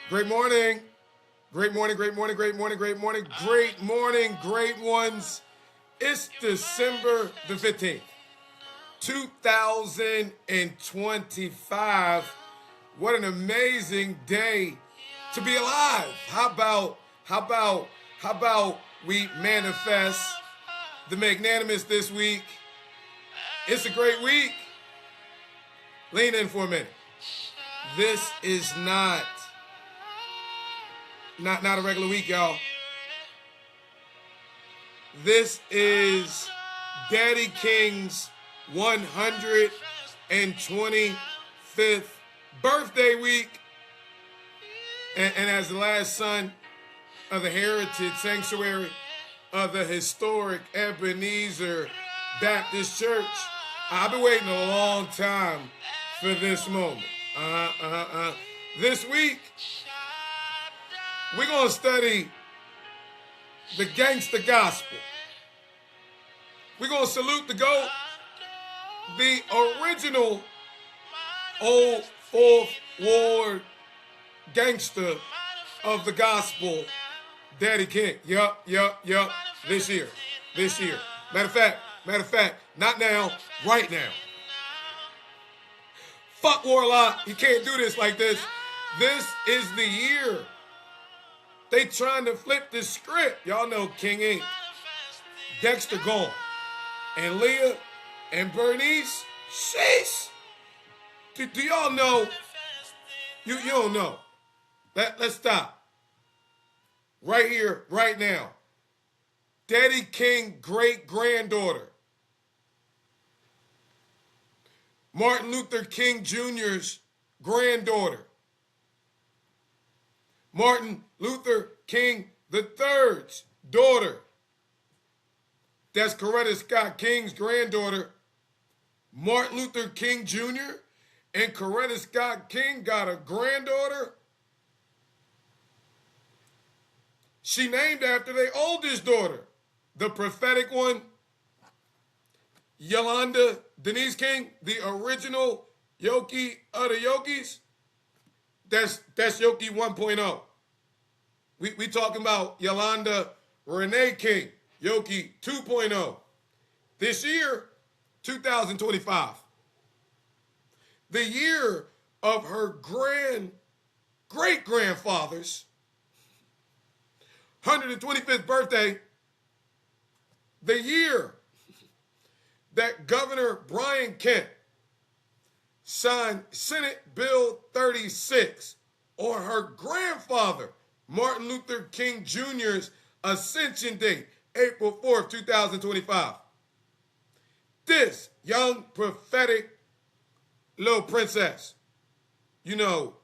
Great morning. Great morning, great morning, great morning, great morning, great morning, great ones. It's December the 15th, 2025. What an amazing day to be alive. How about we manifest the magnanimous this week? It's a great week. Lean in for a minute. This is not a regular week, y'all. This is Daddy King's 125th birthday week. And as the last son of the Heritage Sanctuary of the historic Ebenezer Baptist Church, I've been waiting a long time for this moment. This week, we're going to study the Gangsta Gospel. We're going to salute the GOAT, the original old fourth ward gangster of the gospel, Daddy King. Yup. This year. Matter of fact, not now, right now. Fuck Warlock. He can't do this like this. This is the year. They trying to flip the script. Y'all know King ain't. Dexter gone. And Leah and Bernice, sheesh. Do y'all know? You don't know. Let's stop. Right here, right now. Daddy King great-granddaughter. Martin Luther King Jr.'s granddaughter. Martin Luther King III's daughter. That's Coretta Scott King's granddaughter. Martin Luther King Jr. and Coretta Scott King got a granddaughter. She named after their oldest daughter, the prophetic one, Yolanda Denise King, the original Yoki of the Yokis. That's Yoki 1.0. We talking about Yolanda Renee King, Yoki 2.0. This year, 2025. The year of her great-grandfather's 125th birthday. The year that Governor Brian Kemp signed Senate Bill 36 on her grandfather, Martin Luther King Jr.'s ascension date, April 4th, 2025. This young prophetic little princess, you know,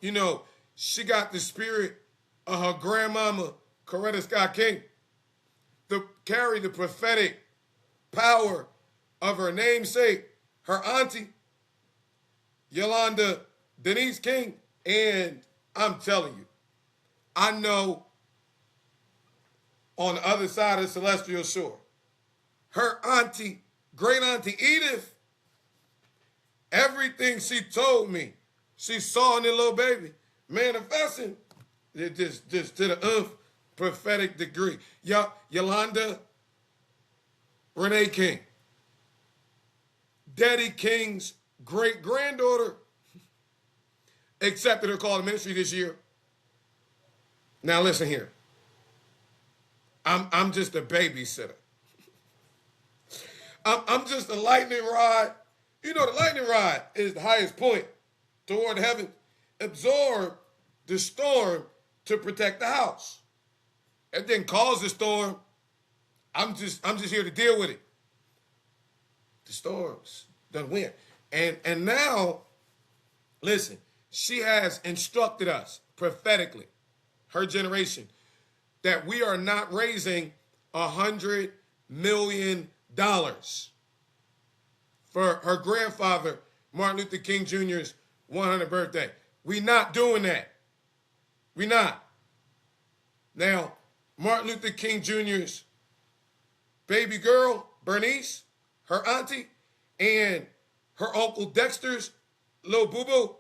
she got the spirit of her grandmama, Coretta Scott King, to carry the prophetic power of her namesake, her auntie, Yolanda Denise King. And I'm telling you, I know on the other side of the celestial shore, her auntie, great auntie Edith, everything she told me, she saw in the little baby manifesting, just to the prophetic degree. Yolanda Renee King, Daddy King's great-granddaughter, accepted her call to ministry this year. Now listen here. I'm just a babysitter. I'm just a lightning rod. You know, the lightning rod is the highest point toward heaven. Absorb the storm to protect the house. It didn't cause the storm. I'm just here to deal with it. The storms done win. And now, listen, she has instructed us prophetically, her generation, that we are not raising $100 million for her grandfather, Martin Luther King Jr.'s 100th birthday. We not doing that. We not. Now, Martin Luther King Jr.'s baby girl, Bernice, her auntie, and her uncle Dexter's little boo-boo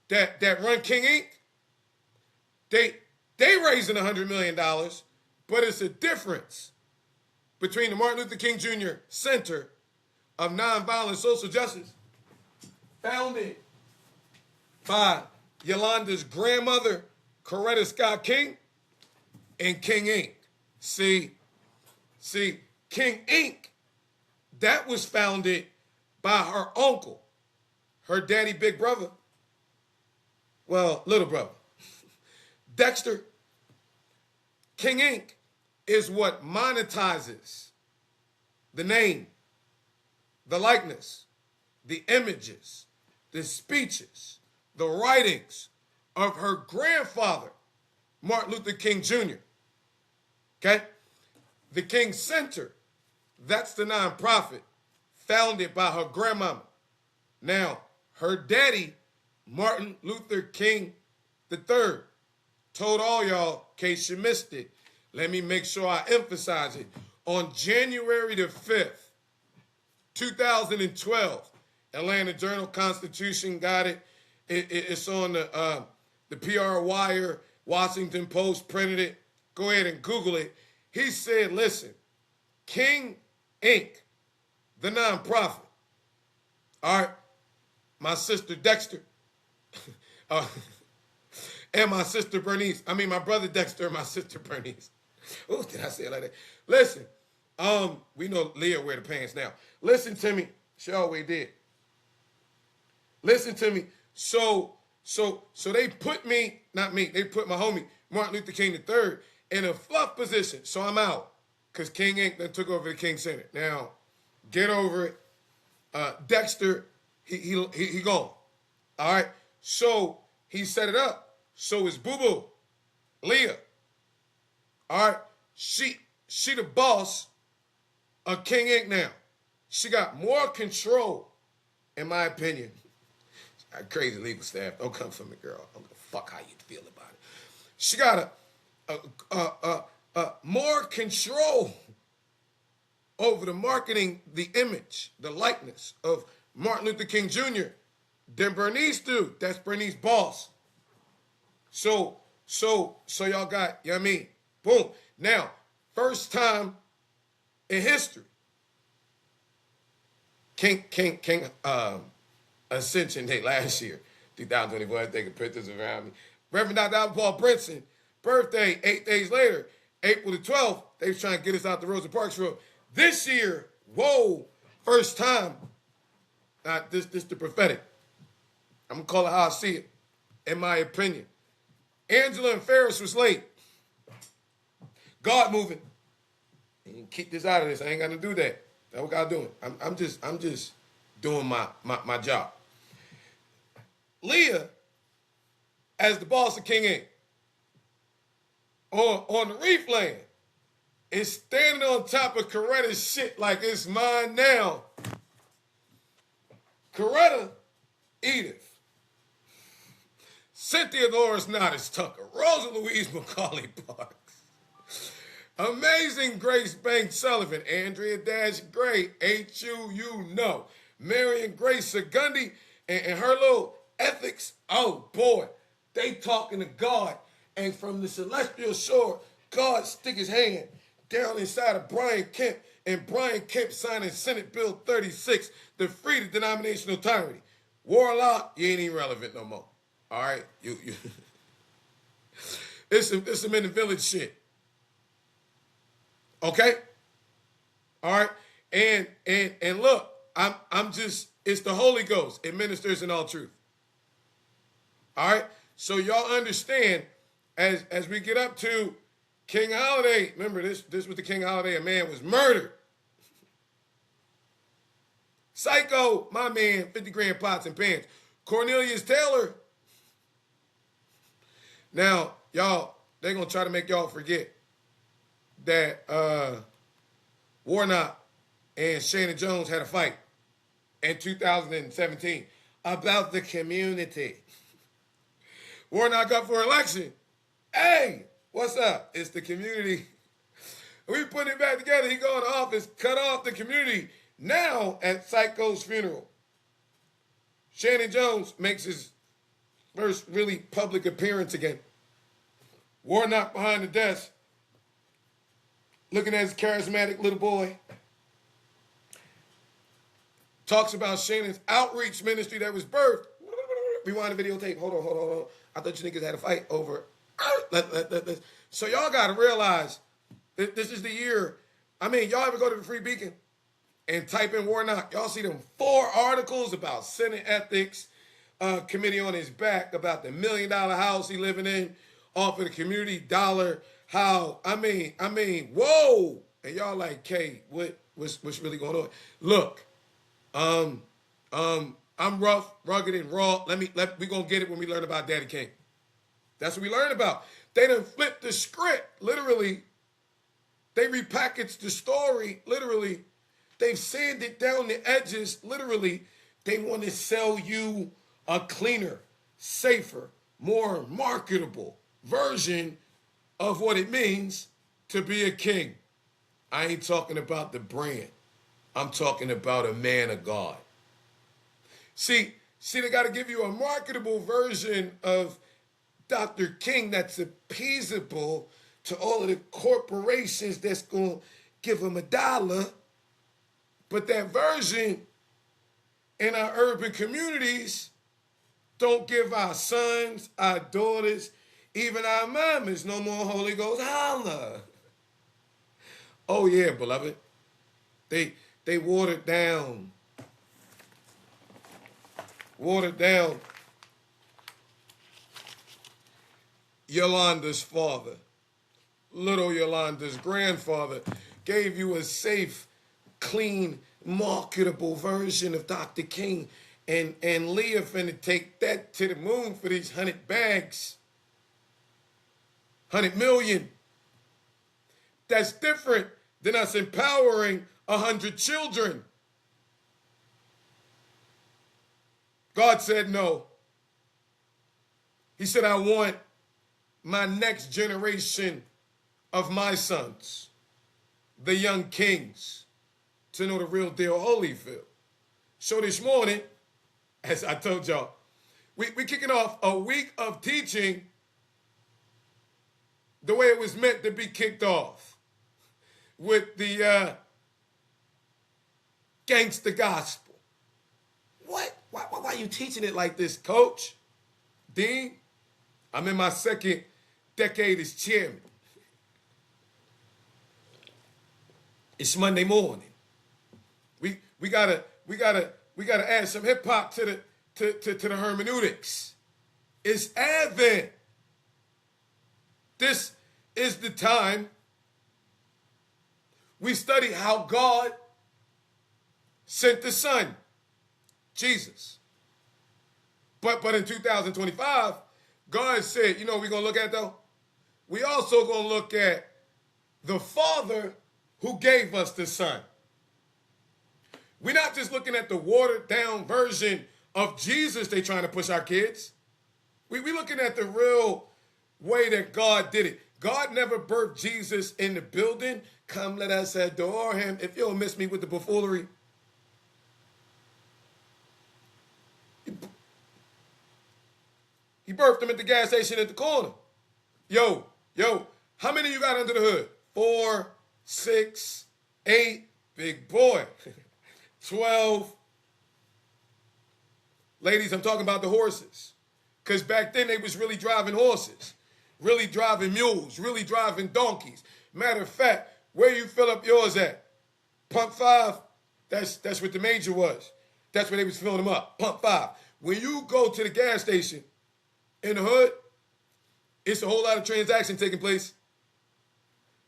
that run King Inc., They raising $100 million, but it's a difference between the Martin Luther King Jr. Center of Nonviolent Social Justice, founded by Yolanda's grandmother, Coretta Scott King, and King Inc. See, King Inc., that was founded by her uncle, her daddy big brother, well, little brother, Dexter. King Inc. is what monetizes the name, the likeness, the images, the speeches, the writings of her grandfather, Martin Luther King Jr. Okay? The King Center, that's the nonprofit founded by her grandmama. Now, her daddy, Martin Luther King III, told all y'all, in case you missed it, let me make sure I emphasize it. On January the 5th, 2012, Atlanta Journal-Constitution got it. It's on the PR Wire, Washington Post printed it. Go ahead and Google it. He said, listen, King Inc., the nonprofit, all right, my sister Dexter, and my sister Bernice. I mean, my brother Dexter and my sister Bernice. Oh, did I say it like that? Listen, we know Leah wear the pants now. Listen to me. She always did. Listen to me. So they put me, not me, they put my homie, Martin Luther King III, in a fluff position. So I'm out. Because King Inc. then took over the King Center. Now, get over it. Dexter, he gone. All right? So he set it up. So is Boo-Boo, Leah. All right? She the boss of King Inc. now. She got more control, in my opinion. Crazy legal staff. Don't come for me, girl. I don't give a fuck how you feel about it. She got more control over the marketing, the image, the likeness of Martin Luther King Jr. than Bernice do. That's Bernice's boss. So y'all got, you know what I mean? Boom. Now, first time in history, King Ascension Day last year, 2024, I'm taking pictures around me. Reverend Dr. Paul Brinson, birthday 8 days later, April the 12th, they was trying to get us out the Rosa Parks Road. This year, whoa, first time, this the prophetic. I'm going to call it how I see it, in my opinion. Angela and Ferris was late. God moving. And keep this out of this. I ain't got to do that. That's what God doing. I'm just doing my job. Leah, as the boss of King Inc., on the reef land, is standing on top of Coretta's shit like it's mine now. Coretta, Edith, Cynthia Lawrence Nottis Tucker, Rosa Louise Macaulay Parks, Amazing Grace Banks Sullivan, Andrea Dash Gray, H.U. you know, Marion Grace Segundi, and her little ethics. Oh boy, they talking to God, and from the celestial shore, God stick his hand down inside of Brian Kemp, and Brian Kemp signing Senate Bill 36 to free the denominational tyranny. Warlock, you ain't even relevant no more. All right, you. It's some in the village shit. Okay. All right, and look, I'm just. It's the Holy Ghost. It ministers in all truth. All right, so y'all understand as we get up to King Holiday. Remember this was the King Holiday. A man was murdered. Psycho, my man, 50 grand pots and pans. Cornelius Taylor. Now, y'all, they're going to try to make y'all forget that Warnock and Shannon Jones had a fight in 2017 about the community. Warnock up for election. Hey, what's up? It's the community. We put it back together. He go into office, cut off the community. Now, at Psycho's funeral, Shannon Jones makes his first really public appearance again. Warnock behind the desk, looking at his charismatic little boy. Talks about Shannon's outreach ministry that was birthed. Rewind the videotape. Hold on. I thought you niggas had a fight over. So y'all got to realize this is the year. I mean, y'all ever go to the Free Beacon and type in Warnock? Y'all see them 4 articles about Senate ethics, committee on his back, about the $1 million house he living in, off of the community dollar. How, I mean, whoa. And y'all like, K, what's really going on? Look, I'm rough, rugged, and raw. We gonna get it when we learn about Daddy King. That's what we learn about. They done flipped the script, literally. They repackaged the story, literally. They've sanded down the edges, literally. They want to sell you a cleaner, safer, more marketable version of what it means to be a king. I ain't talking about the brand. I'm talking about a man of God. See, they got to give you a marketable version of Dr. King that's appeasable to all of the corporations that's going to give him $1. But that version in our urban communities don't give our sons, our daughters, even our mamas no more Holy Ghost holla. Oh yeah, beloved. They watered down Yolanda's father, little Yolanda's grandfather, gave you a safe, clean, marketable version of Dr. King. And Leah finna take that to the moon for these 100 bags. 100 million. That's different than us empowering 100 children. God said no. He said, I want my next generation of my sons, the young kings, to know the real deal Holyfield. So this morning, as I told y'all, we're kicking off a week of teaching the way it was meant to be kicked off, with the Gangsta gospel. What? Why are you teaching it like this, Coach? Dean, I'm in my 2nd decade as chairman. It's Monday morning. We gotta add some hip hop to the hermeneutics. It's Advent. This is the time we study how God sent the Son, Jesus. But in 2025, God said, you know what we're going to look at, though? We also going to look at the Father who gave us the Son. We're not just looking at the watered-down version of Jesus they trying to push our kids. We looking at the real way that God did it. God never birthed Jesus in the building. Come, let us adore him. If you don't miss me with the buffoonery. He birthed him at the gas station at the corner. Yo, how many of you got under the hood? 4, 6, 8, big boy. 12. Ladies, I'm talking about the horses. Because back then they was really driving horses, really driving mules, really driving donkeys. Matter of fact, where you fill up yours at? Pump 5? That's what the major was. That's where they was filling them up. Pump 5. When you go to the gas station in the hood, it's a whole lot of transactions taking place.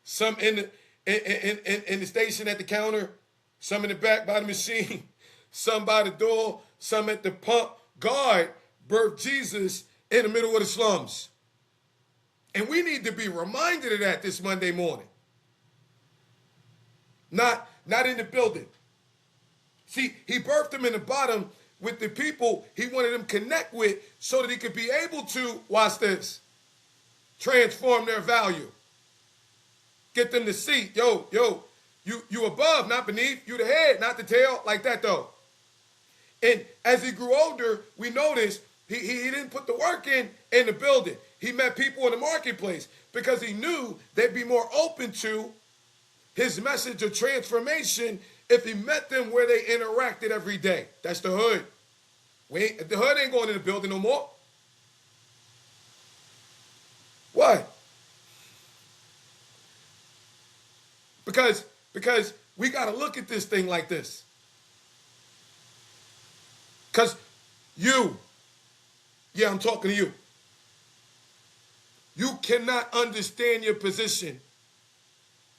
Some in the station at the counter, some in the back by the machine, some by the door, some at the pump. God birthed Jesus in the middle of the slums. And we need to be reminded of that this Monday morning. Not in the building. See, he birthed them in the bottom with the people he wanted them to connect with so that he could be able to, watch this, transform their value. Get them to see, yo, you above, not beneath. You the head, not the tail, like that though. And as he grew older, we noticed He didn't put the work in the building. He met people in the marketplace because he knew they'd be more open to his message of transformation if he met them where they interacted every day. That's the hood. The hood ain't going in the building no more. Why? Because we got to look at this thing like this. Because I'm talking to you. You cannot understand your position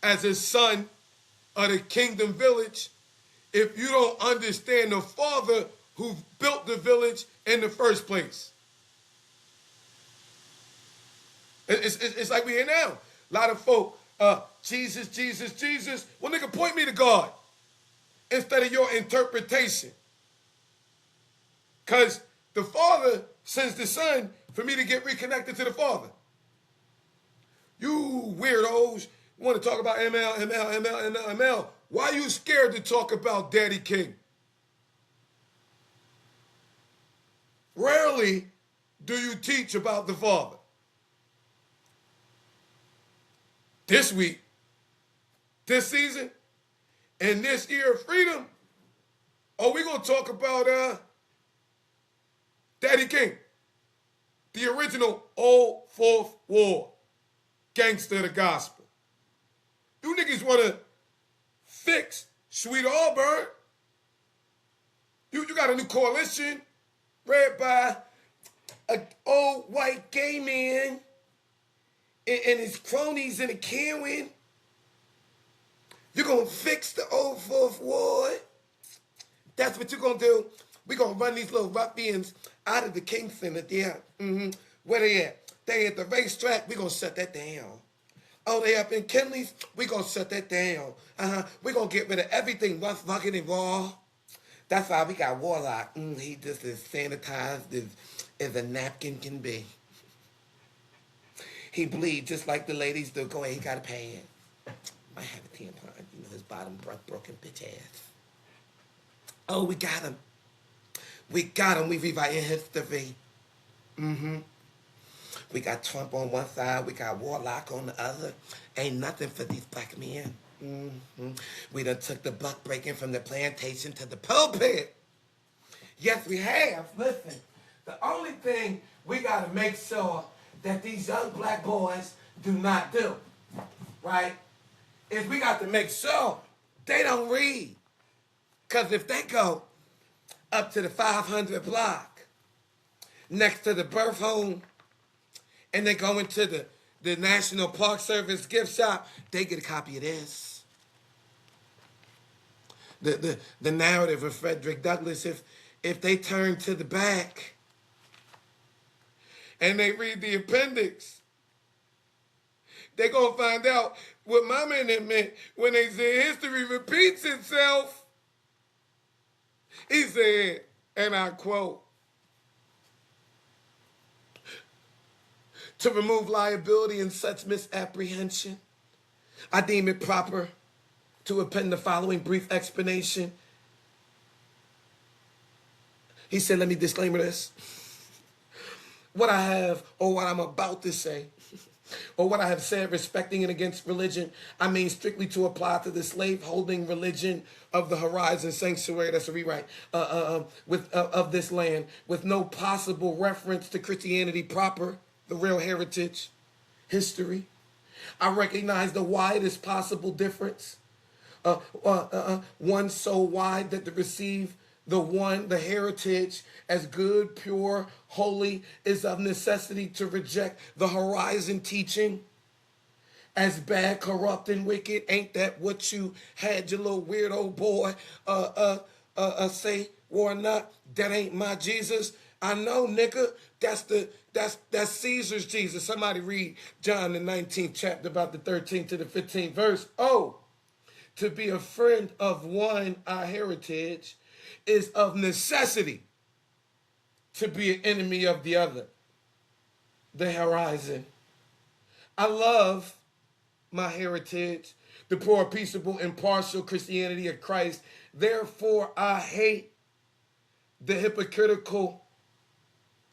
as a son of the kingdom village if you don't understand the father who built the village in the first place. It's like we hear now. A lot of folk, Jesus, Jesus, Jesus. Well, nigga, point me to God instead of your interpretation. Because the Father sends the Son for me to get reconnected to the Father. You weirdos want to talk about ML. Why are you scared to talk about Daddy King? Rarely do you teach about the Father. This week, this season, and this year of freedom, we're going to talk about Daddy King, the original old Fourth Ward, Gangsta of the gospel. You niggas want to fix Sweet Auburn. You got a new coalition led by an old white gay man and his cronies in a Karen. You're going to fix the old Fourth Ward. That's what you're going to do. We're going to run these little ruffians out of the King Center there. Where they at? They at the racetrack. We're going to shut that down. Oh, they up in Kinley's? We're going to shut that down. We're going to get rid of everything rough, rugged, and raw. That's why we got Warlock. He just as sanitized as a napkin can be. He bleed just like the ladies do. Go ahead, he got a pad. Might have a tampon. You know, his bottom broken bitch ass. Oh, we got him. We got him. We rewriting history. We got Trump on one side. We got Warlock on the other. Ain't nothing for these black men. We done took the buck breaking from the plantation to the pulpit. Yes, we have. Listen, the only thing we got to make sure that these young black boys do not do, right, is we got to make sure they don't read. Because if they go up to the 500 block next to the birth home and they go into the National Park Service gift shop, they get a copy of this. The narrative of Frederick Douglass, if they turn to the back and they read the appendix, they're going to find out what my man meant when they said history repeats itself. He said, and I quote, "To remove liability in such misapprehension, I deem it proper to append the following brief explanation." He said, let me disclaimer this. What I have, or what I'm about to say, or what I have said respecting and against religion, I mean strictly to apply to the slave-holding religion of the Horizon Sanctuary, that's a rewrite, of this land, with no possible reference to Christianity proper, the real heritage, history. I recognize the widest possible difference, one so wide that to receive the heritage as good, pure, holy, is of necessity to reject the Horizon teaching as bad, corrupt, and wicked. Ain't that what you had your little weirdo boy say, or not? That ain't my Jesus. I know, nigga. That's Caesar's Jesus. Somebody read John the 19th chapter, about the 13th to the 15th verse. Oh, to be a friend of one, our heritage, is of necessity to be an enemy of the other, the Horizon. I love my heritage, the poor, peaceable, impartial Christianity of Christ. Therefore, I hate the hypocritical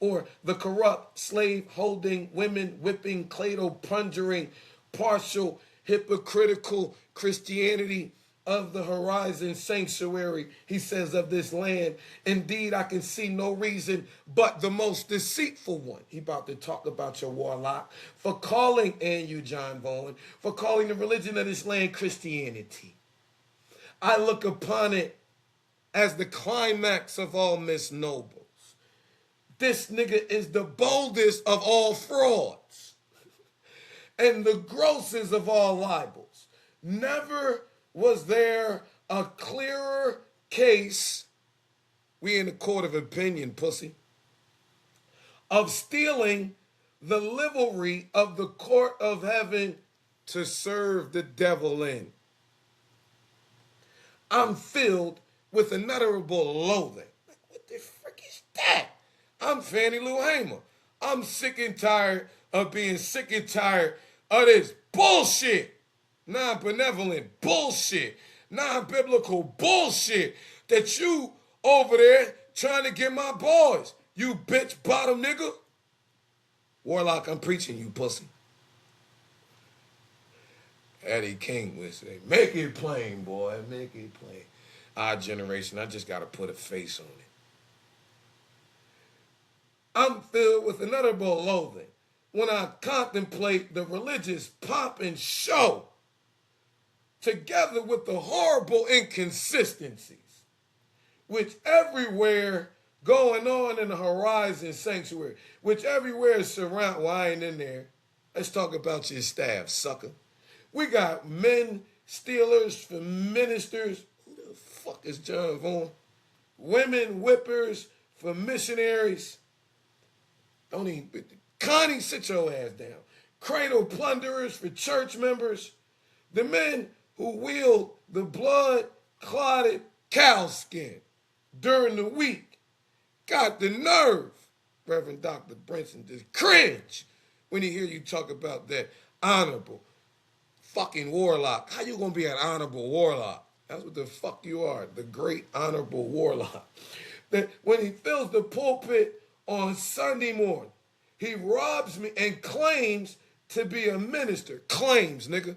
or the corrupt, slave-holding, women whipping, Plato plundering, partial, hypocritical Christianity of the horizon sanctuary, he says of this land. Indeed, I can see no reason but the most deceitful one. He about to talk about your warlock for calling, and you, John Bowen, for calling the religion of this land Christianity. I look upon it as the climax of all misnobles. This nigga is the boldest of all frauds and the grossest of all libels. Never was there a clearer case, we in the court of opinion, pussy, of stealing the livery of the court of heaven to serve the devil in. I'm filled with unutterable loathing. Like, what the frick is that? I'm Fannie Lou Hamer. I'm sick and tired of being sick and tired of this bullshit. Non-benevolent bullshit. Non-biblical bullshit that you over there trying to get my boys. You bitch bottom nigga. Warlock, I'm preaching you, pussy. Eddie King would say, make it plain, boy, make it plain. Our generation, I just got to put a face on it. I'm filled with unutterable loathing when I contemplate the religious pomp and show together with the horrible inconsistencies which everywhere going on in the horizon sanctuary, which everywhere is surrounded. Well, I ain't in there. Let's talk about your staff, sucker. We got men stealers for ministers. Who the fuck is John Vaughn? Women whippers for missionaries. Don't even, Connie, sit your ass down. Cradle plunderers for church members. The men who wield the blood-clotted cowskin during the week got the nerve, Reverend Dr. Brinson, just cringe when he hear you talk about that honorable fucking warlock. How you gonna be an honorable warlock? That's what the fuck you are, the great honorable warlock. That when he fills the pulpit on Sunday morning, he robs me and claims to be a minister. Claims, nigga.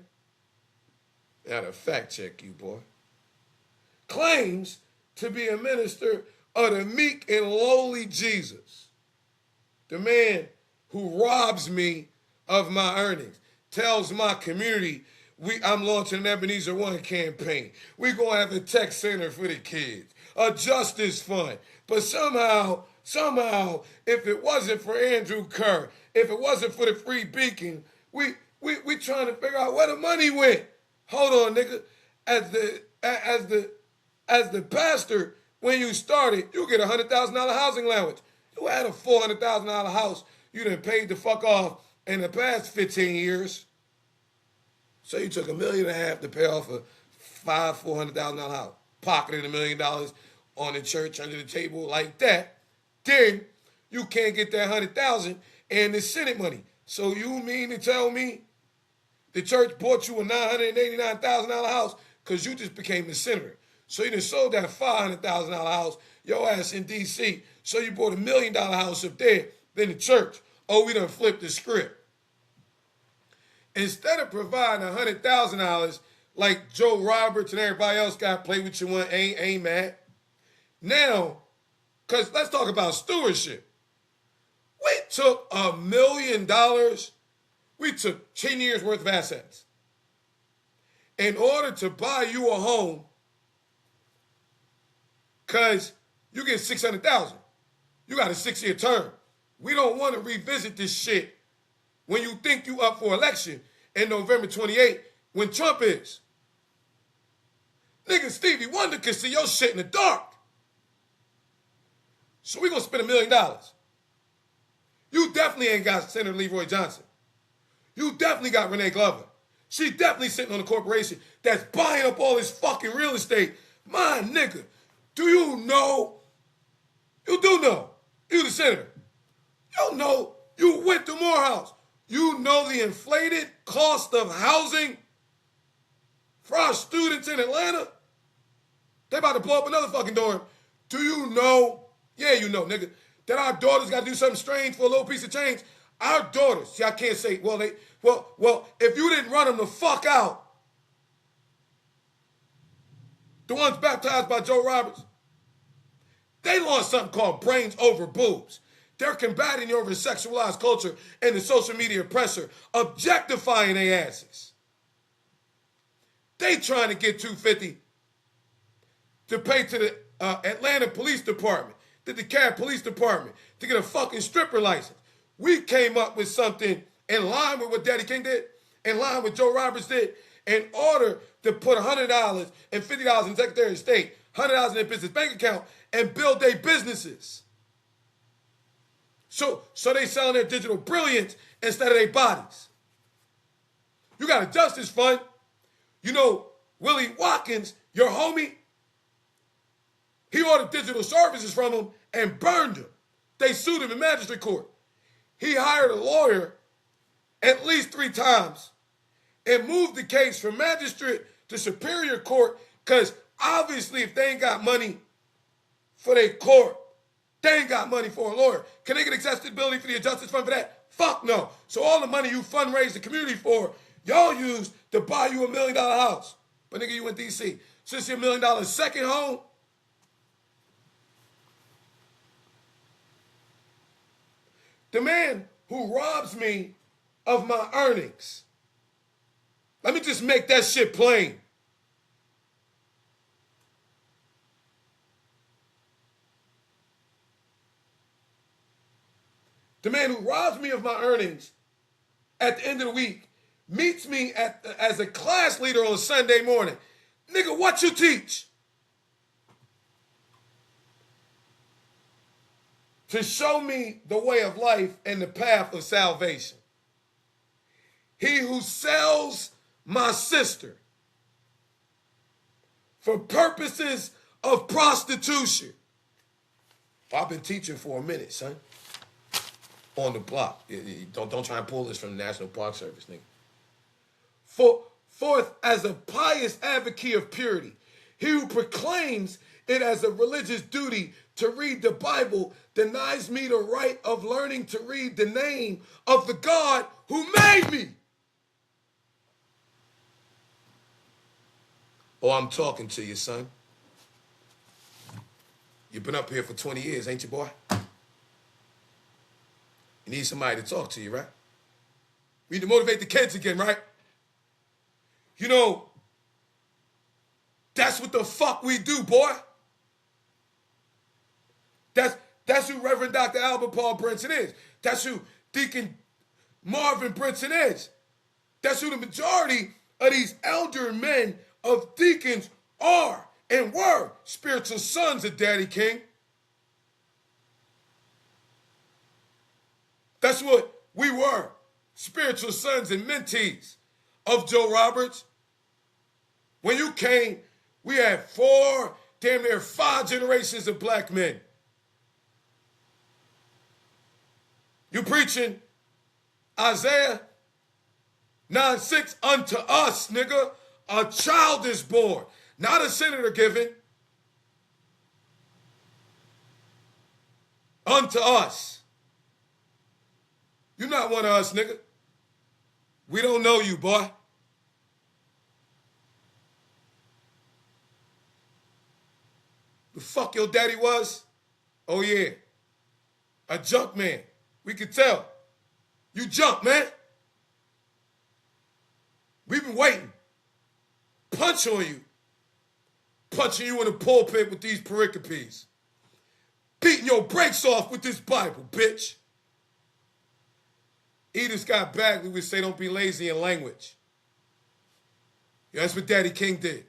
Gotta fact check you, boy. Claims to be a minister of the meek and lowly Jesus. The man who robs me of my earnings. Tells my community, I'm launching an Ebenezer One campaign. We're going to have a tech center for the kids. A justice fund. But somehow, if it wasn't for Andrew Kerr, if it wasn't for the Free Beacon, we trying to figure out where the money went. Hold on, nigga. As the pastor, when you started, you get a $100,000 housing allowance. You had a $400,000 house you done paid the fuck off in the past 15 years. So you took $1.5 million to pay off a $400,000 house. Pocketed $1 million on the church under the table like that. Then you can't get that $100,000 and the Senate money. So you mean to tell me the church bought you a $989,000 house because you just became the senator? So you done sold that $500,000 house, your ass in D.C. So you bought $1 million house up there, then the church. Oh, we done flipped the script. Instead of providing $100,000 like Joe Roberts and everybody else got play with you one, ain't mad. Now, because let's talk about stewardship. We took $1 million, we took 10 years worth of assets in order to buy you a home because you get $600,000. You got a 6-year term. We don't want to revisit this shit when you think you up for election in November 28th when Trump is. Nigga, Stevie Wonder can see your shit in the dark. So we gonna spend $1 million. You definitely ain't got Senator Leroy Johnson. You definitely got Renee Glover. She definitely sitting on a corporation that's buying up all this fucking real estate. My nigga, do you know? You do know. You the senator. You know you went to Morehouse. You know the inflated cost of housing for our students in Atlanta? They about to blow up another fucking dorm. Do you know? Yeah, you know, nigga. that our daughters got to do something strange for a little piece of change. Our daughters, see, I can't say, well, if you didn't run them the fuck out, the ones baptized by Joe Roberts, they launched something called Brains Over Boobs. They're combating the over-sexualized culture and the social media pressure, objectifying their asses. They trying to get $250 to pay to the Atlanta Police Department, the DeKalb Police Department, to get a fucking stripper license. We came up with something in line with what Daddy King did, in line with Joe Roberts did, in order to put $100 and $50 in Secretary of State, $100 in their business bank account, and build their businesses. So they selling their digital brilliance instead of their bodies. You got a justice fund. You know, Willie Watkins, your homie, he ordered digital services from him and burned him. They sued him in magistrate court. He hired a lawyer at least 3 times and moved the case from magistrate to superior court because obviously if they ain't got money for their court, they ain't got money for a lawyer. Can they get accessibility for the justice fund for that? Fuck no. So all the money you fundraise the community for, y'all use to buy you $1 million house. But nigga, you in D.C. Since your $1 million second home, the man who robs me of my earnings. Let me just make that shit plain. The man who robs me of my earnings at the end of the week meets me as a class leader on a Sunday morning. Nigga, what you teach? To show me the way of life and the path of salvation. He who sells my sister for purposes of prostitution. I've been teaching for a minute, son. On the block. Don't try and pull this from the National Park Service, nigga. Forth as a pious advocate of purity, he who proclaims it as a religious duty to read the Bible denies me the right of learning to read the name of the God who made me. Oh, I'm talking to you, son. You've been up here for 20 years, ain't you, boy? You need somebody to talk to you, right? We need to motivate the kids again, right? You know, that's what the fuck we do, boy. That's who Reverend Dr. Albert Paul Brinson is. That's who Deacon Marvin Brinson is. That's who the majority of these elder men of deacons are and were spiritual sons of Daddy King. That's what we were, spiritual sons and mentees of Joe Roberts. When you came, we had 4, damn near 5 generations of black men. You preaching Isaiah 9:6, unto us, nigga, a child is born, not a senator given. Unto us. You're not one of us, nigga. We don't know you, boy. The fuck your daddy was? Oh, yeah. A junk man. We could tell. You junk, man. We've been waiting. Punch on you. Punching you in the pulpit with these pericopes. Beating your brakes off with this Bible, bitch. Edith Scott Bagley would say, don't be lazy in language. Yeah, that's what Daddy King did.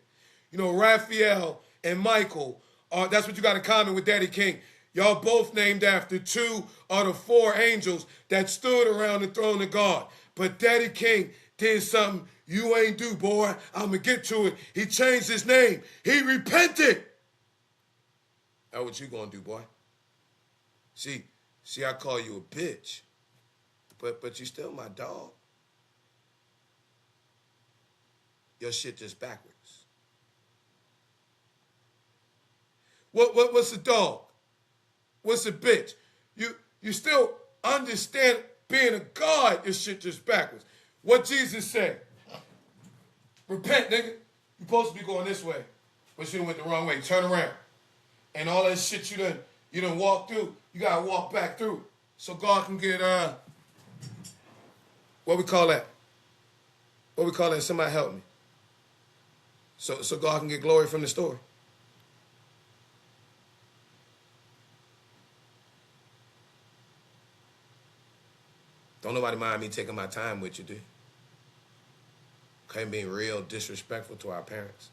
You know, Raphael and Michael, that's what you got in common with Daddy King. Y'all both named after 2 of the 4 angels that stood around the throne of God. But Daddy King did something you ain't do, boy. I'm going to get to it. He changed his name. He repented. That's what you going to do, boy. See, I call you a bitch. But you still my dog. Your shit just backwards. What's a dog? What's a bitch? You still understand being a God is shit just backwards. What Jesus said, repent, nigga. You supposed to be going this way, but you done went the wrong way. Turn around. And all that shit you done walk through, you gotta walk back through. So God can get what we call that? What we call that? Somebody help me. So God can get glory from the story. Don't nobody mind me taking my time with you, dude. Okay, being real disrespectful to our parents.